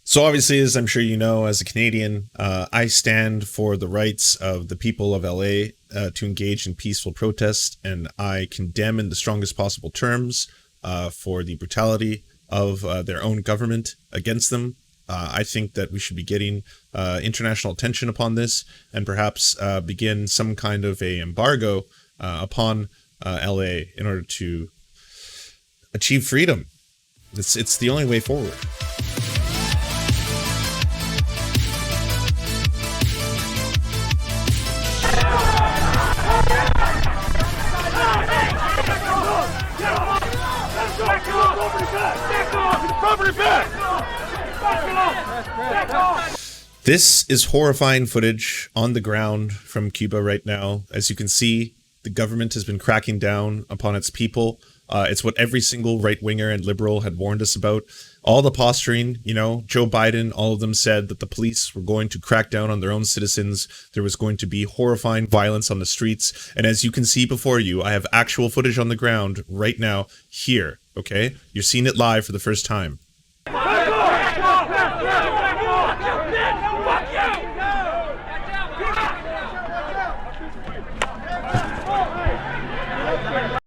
So obviously, as I'm sure you know, as a Canadian, I stand for the rights of the people of LA to engage in peaceful protest, and I condemn in the strongest possible terms for the brutality of their own government against them. I think that we should be getting international attention upon this, and perhaps begin some kind of a embargo upon LA in order to achieve freedom. It's the only way forward. This is horrifying footage on the ground from Cuba right now. As you can see, the government has been cracking down upon its people. It's what every single right-winger and liberal had warned us about. All the posturing, you know, Joe Biden, all of them said that the police were going to crack down on their own citizens. There was going to be horrifying violence on the streets. And as you can see before you, I have actual footage on the ground right now here, okay? You're seeing it live for the first time.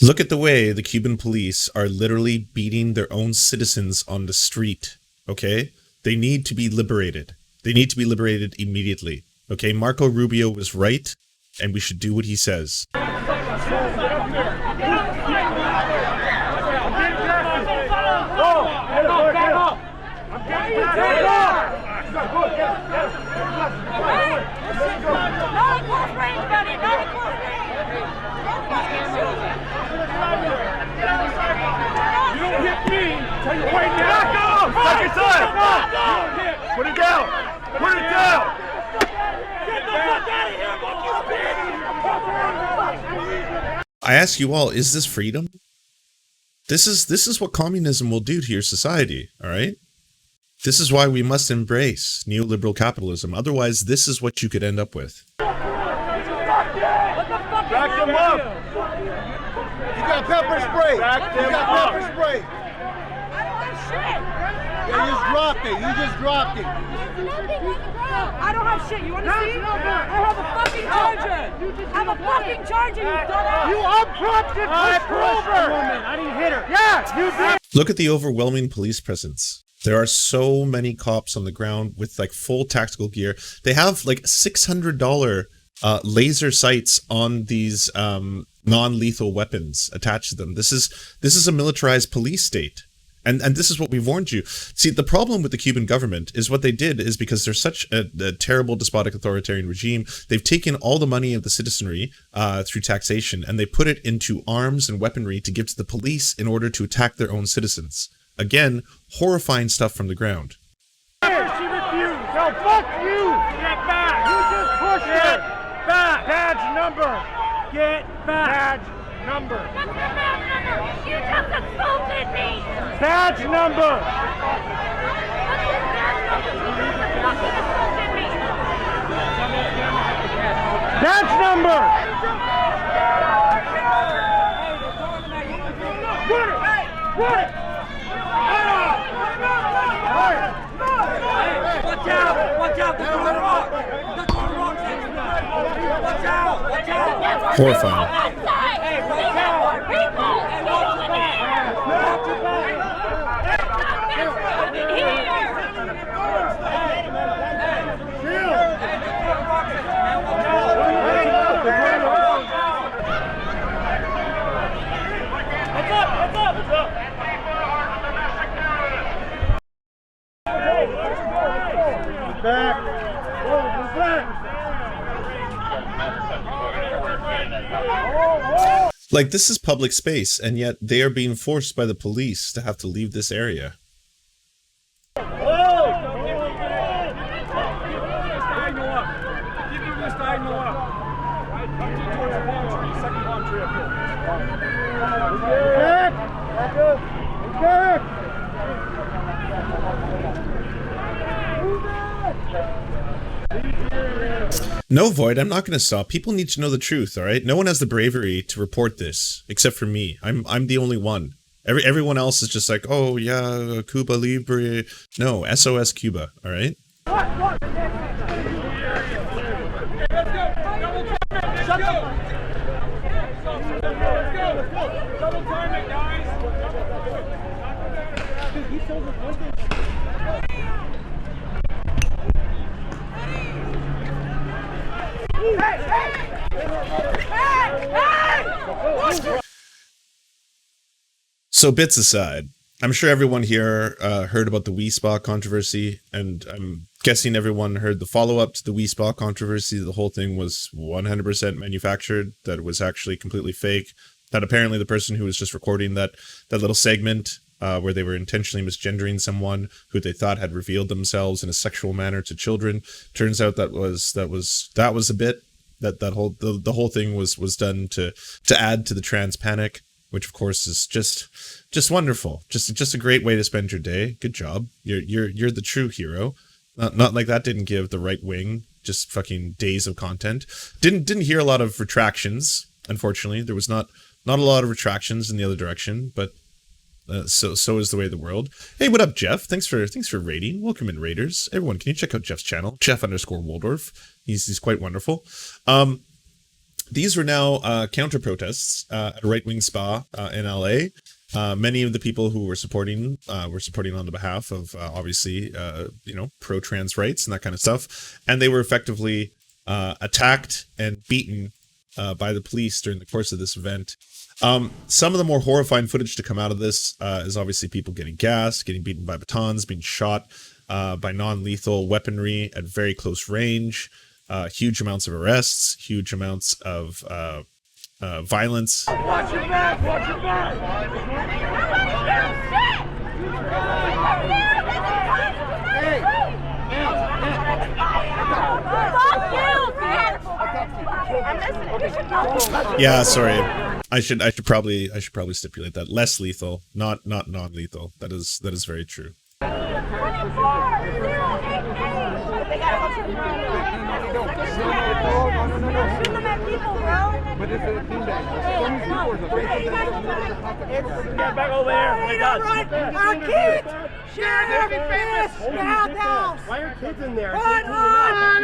Look at the way the Cuban police are literally beating their own citizens on the street, okay? They need to be liberated. They need to be liberated immediately, okay? Marco Rubio was right, and we should do what he says. Put it down! Put it down! Get the fuck out of here! I ask you all, is this freedom? This is what communism will do to your society, all right? This is why we must embrace neoliberal capitalism. Otherwise, this is what you could end up with. Back them up! You got pepper spray! Back them You got up! pepper spray! Yeah, you just dropped it. You just dropped it. I don't have shit. You want to see? I have a fucking charger. I have a fucking charger, you dumbass. You unprompted pushover! I didn't hit her. Yeah, you did! Look at the overwhelming police presence. There are so many cops on the ground with like full tactical gear. They have like $600 laser sights on these non-lethal weapons attached to them. This is a militarized police state. And this is what we've warned you. See, the problem with the Cuban government is what they did is because they're such a terrible despotic authoritarian regime, they've taken all the money of the citizenry through taxation and they put it into arms and weaponry to give to the police in order to attack their own citizens. Again, horrifying stuff from the ground. She refused! No, fuck you! Get back! You just pushed it! Back! Badge number! Get back! Badge number! What's the badge number? You just assaulted me. Badge number! What's your badge number? You just fucking assaulted me. Badge number! Put it! Put it! Watch out! Watch out! They're throwing rocks! They're throwing rocks at you guys! Watch out! Watch out! Horrifying. Hey, watch out! People! Hey, watch your back! Watch your back! Like, this is public space, and yet they are being forced by the police to have to leave this area. No, Void, I'm not going to stop. People need to know the truth, all right? No one has the bravery to report this, except for me. I'm the only one. Everyone else is just like, oh yeah, Cuba Libre. No, SOS Cuba. All right. Double time it, guys. So bits aside, I'm sure everyone here heard about the Wii Spa controversy, and I'm guessing everyone heard the follow-up to the Wii Spa controversy. The whole thing was 100% manufactured, that it was actually completely fake, that apparently the person who was just recording that little segment where they were intentionally misgendering someone who they thought had revealed themselves in a sexual manner to children, turns out that was a bit. The whole thing was done to add to the trans panic, which of course is just wonderful. Just a great way to spend your day. Good job. You're the true hero. Not like that didn't give the right wing just fucking days of content. Didn't hear a lot of retractions. Unfortunately, there was not a lot of retractions in the other direction, but so is the way of the world. Hey, what up, Jeff? Thanks for raiding. Welcome in, raiders. Everyone, can you check out Jeff's channel? Jeff_Waldorf. He's quite wonderful. These were now counter protests at a right-wing spa in LA. Many of the people who were supporting on the behalf of obviously pro-trans rights and that kind of stuff, and they were effectively attacked and beaten by the police during the course of this event. Some of the more horrifying footage to come out of this is obviously people getting gassed, getting beaten by batons, being shot by non-lethal weaponry at very close range, huge amounts of arrests, huge amounts of violence. Watch your back! Watch your Yeah, sorry. I should probably stipulate that less lethal, not non-lethal. That is very true. Get back over there. Our kids share their fist bathhouse. Why are kids in there? Put on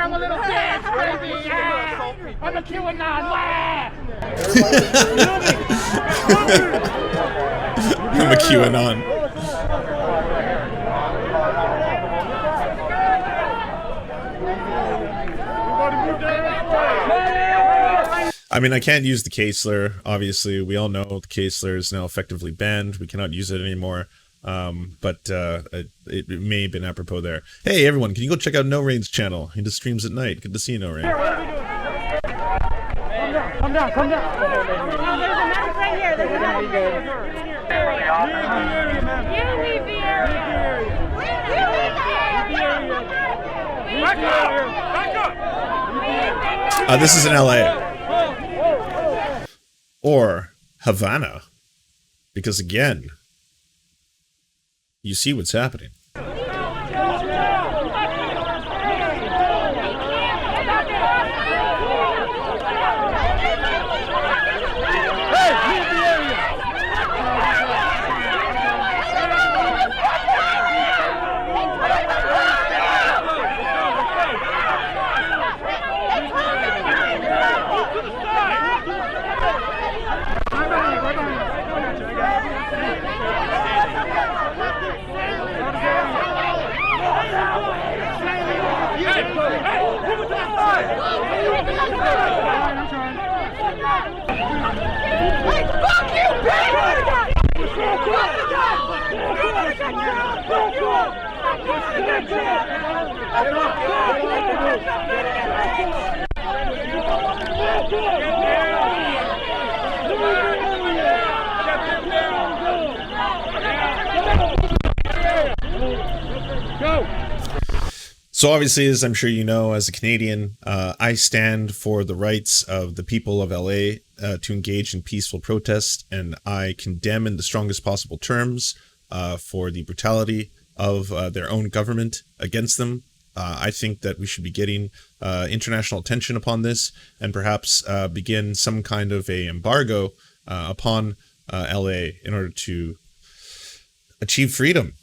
I'm a little bitch, baby. I'm a QAnon. I'm a QAnon. I mean, I can't use the case slur. Obviously, we all know the case slur is now effectively banned. We cannot use it anymore. But it may have been apropos there. Hey, everyone, can you go check out No Rain's channel? He does streams at night. Good to see you, No Rain. Come down. There's a mask right here. There's a mask right here. You leave the area. Back up. This is in LA. Or Havana. Because again, you see what's happening. So obviously, as I'm sure you know, as a Canadian, I stand for the rights of the people of LA to engage in peaceful protest, and I condemn in the strongest possible terms for the brutality of their own government against them. I think that we should be getting international attention upon this, and perhaps begin some kind of a embargo upon LA in order to achieve freedom.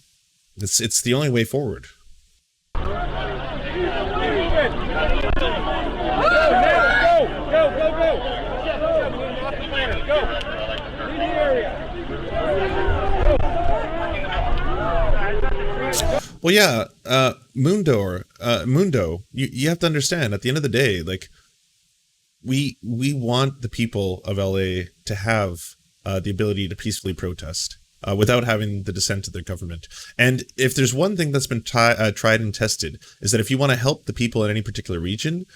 It's the only way forward. Well, yeah, Mundo, you have to understand, at the end of the day, like, we want the people of LA to have the ability to peacefully protest without having the dissent of their government. And if there's one thing that's been tried and tested, is that if you want to help the people in any particular region,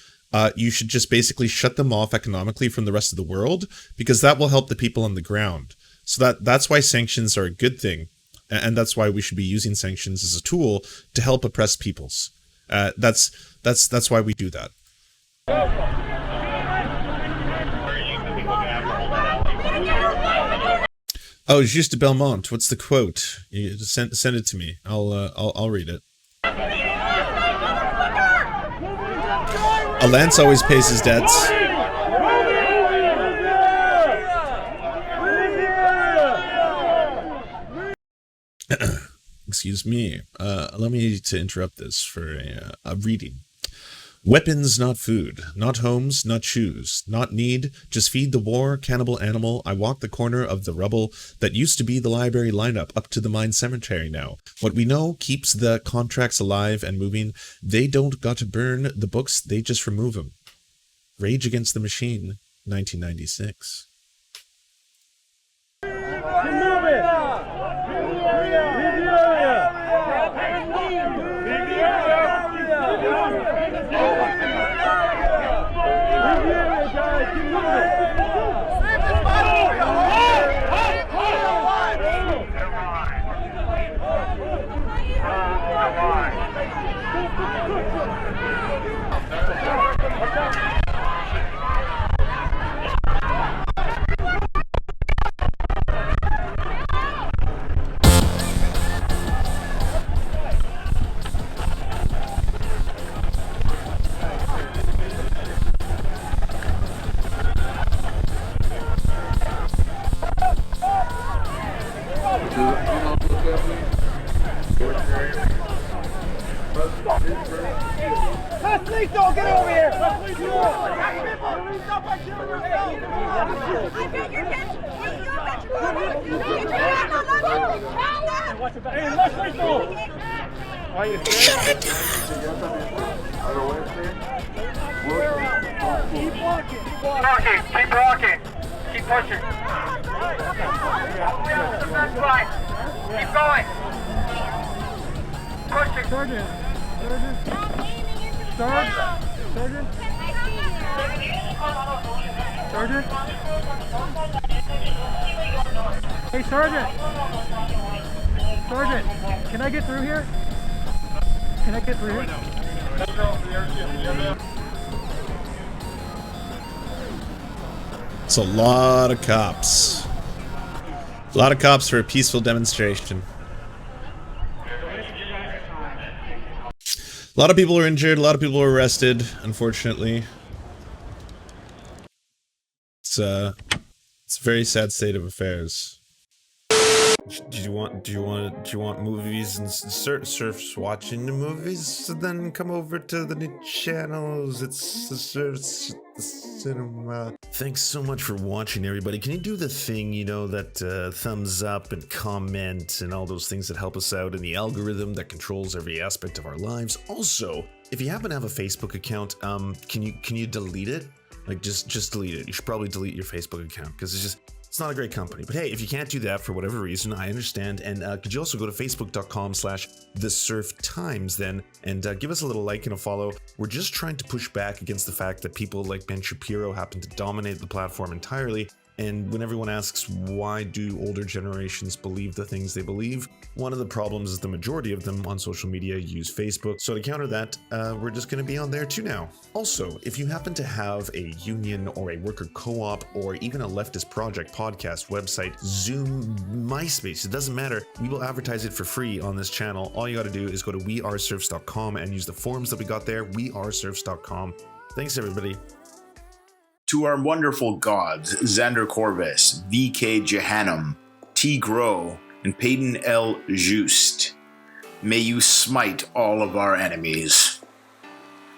you should just basically shut them off economically from the rest of the world, because that will help the people on the ground. So that's why sanctions are a good thing. And that's why we should be using sanctions as a tool to help oppressed peoples. That's why we do that. Oh, Juste de Belmont. What's the quote? You send it to me. I'll read it. A lance always pays his debts. Excuse me. Allow me to interrupt this for a reading. Weapons, not food. Not homes, not shoes. Not need. Just feed the war, cannibal animal. I walk the corner of the rubble that used to be the library lineup up to the mine cemetery now. What we know keeps the contracts alive and moving. They don't got to burn the books, they just remove them. Rage Against the Machine, 1996. Don't get over here! Keep walking. Keep pushing. That's right. Keep going. Pushing. Sergeant? Hey, Sergeant! Sergeant, can I get through here? Can I get through here? It's a lot of cops. A lot of cops for a peaceful demonstration. A lot of people are injured, a lot of people are arrested, unfortunately. It's a very sad state of affairs. Do you want movies and Serfs watching the movies? So then come over to the new channels. It's the Serfs Cinema. Thanks so much for watching, everybody. Can you do the thing, you know, that thumbs up and comment and all those things that help us out in the algorithm that controls every aspect of our lives? Also, if you happen to have a Facebook account, can you delete it? Like just delete it. You should probably delete your Facebook account because it's not a great company. But hey, if you can't do that for whatever reason, I understand. And could you also go to facebook.com/thesurftimes then and give us a little like and a follow. We're just trying to push back against the fact that people like Ben Shapiro happen to dominate the platform entirely. And when everyone asks why do older generations believe the things they believe, one of the problems is the majority of them on social media use Facebook. So to counter that, we're just going to be on there too now. Also, if you happen to have a union or a worker co-op or even a leftist project, podcast, website, Zoom, MySpace, it doesn't matter. We will advertise it for free on this channel. All you got to do is go to weareserfs.com and use the forms that we got there, weareserfs.com. Thanks, everybody. To our wonderful gods, Xander Corvus, VK Jehannam, T. Grow, and Peyton L. Just, may you smite all of our enemies.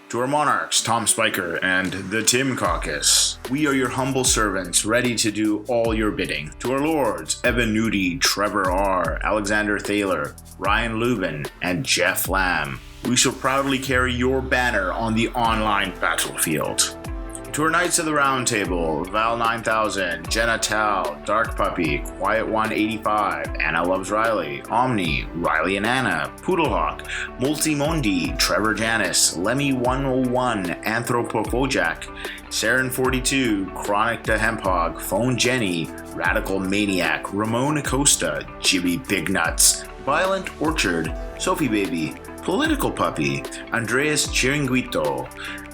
To our monarchs, Tom Spiker and the Tim Caucus, we are your humble servants, ready to do all your bidding. To our lords, Evan Nudie, Trevor R., Alexander Thaler, Ryan Lubin, and Jeff Lamb, we shall proudly carry your banner on the online battlefield. To our Knights of the Round Table, Val 9000, Jenna Tal, Dark Puppy, Quiet 185, Anna Loves Riley, Omni, Riley and Anna, Poodlehawk, Multimondi, Trevor Janis, Lemmy 101, Anthropopojak, Saren 42, Chronic the Hemphog, Phone Jenny, Radical Maniac, Ramon Acosta, Jibby Big Nuts, Violent Orchard, Sophie Baby, Political Puppy, Andreas Chiringuito,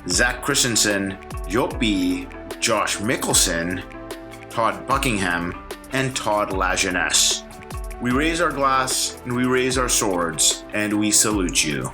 Zach Christensen, Yopi, Josh Mickelson, Todd Buckingham, and Todd Lajeunesse. We raise our glass and we raise our swords and we salute you.